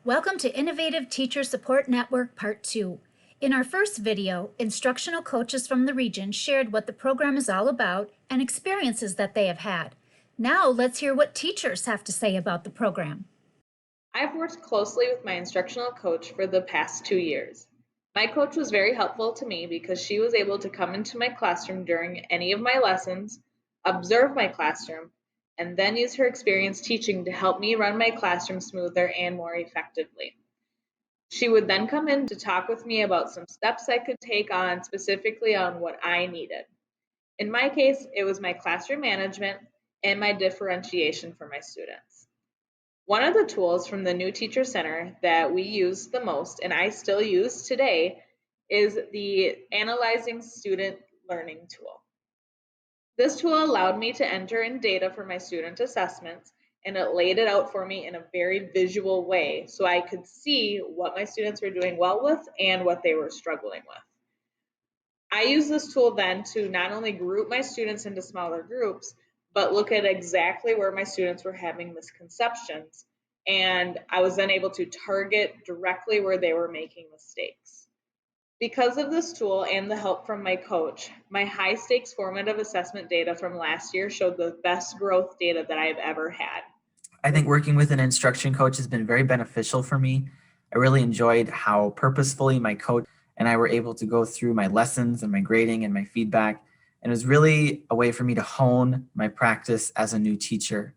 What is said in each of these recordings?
Welcome to Innovative Teacher Support Network Part 2. In our first video, instructional coaches from the region shared what the program is all about and experiences that they have had. Now let's hear what teachers have to say about the program. I've worked closely with my instructional coach for the past 2 years. My coach was very helpful to me because she was able to come into my classroom during any of my lessons, observe my classroom, and then use her experience teaching to help me run my classroom smoother and more effectively. She would then come in to talk with me about some steps I could take on specifically on what I needed. In my case, it was my classroom management and my differentiation for my students. One of the tools from the New Teacher Center that we use the most, and I still use today, is the Analyzing Student Learning tool. This tool allowed me to enter in data for my student assessments, and it laid it out for me in a very visual way so I could see what my students were doing well with and what they were struggling with. I use this tool then to not only group my students into smaller groups, but look at exactly where my students were having misconceptions. And I was then able to target directly where they were making mistakes. Because of this tool and the help from my coach, my high stakes formative assessment data from last year showed the best growth data that I've ever had. I think working with an instruction coach has been very beneficial for me. I really enjoyed how purposefully my coach and I were able to go through my lessons and my grading and my feedback. And it was really a way for me to hone my practice as a new teacher.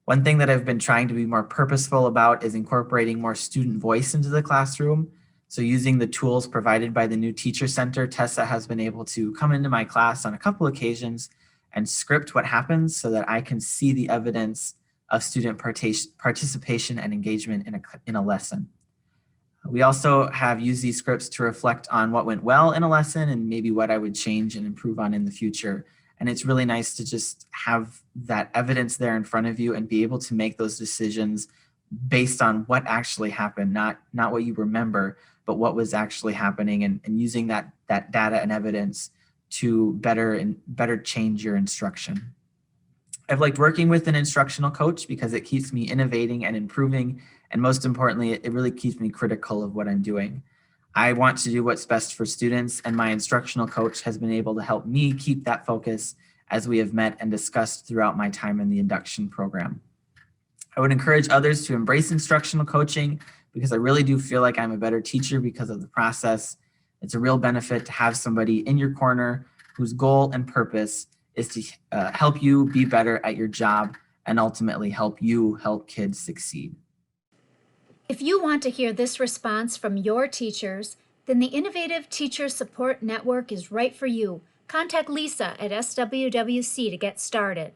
One thing that I've been trying to be more purposeful about is incorporating more student voice into the classroom. So using the tools provided by the New Teacher Center, Tessa has been able to come into my class on a couple occasions and script what happens so that I can see the evidence of student participation and engagement in a lesson. We also have used these scripts to reflect on what went well in a lesson and maybe what I would change and improve on in the future. And it's really nice to just have that evidence there in front of you and be able to make those decisions based on what actually happened, not what you remember, but what was actually happening, and using that data and evidence to better change your instruction. I've liked working with an instructional coach because it keeps me innovating and improving. And most importantly, it really keeps me critical of what I'm doing. I want to do what's best for students, and my instructional coach has been able to help me keep that focus as we have met and discussed throughout my time in the induction program. I would encourage others to embrace instructional coaching because I really do feel like I'm a better teacher because of the process. It's a real benefit to have somebody in your corner whose goal and purpose is to help you be better at your job and ultimately help kids succeed. If you want to hear this response from your teachers, then the Innovative Teacher Support Network is right for you. Contact Lisa at SWWC to get started.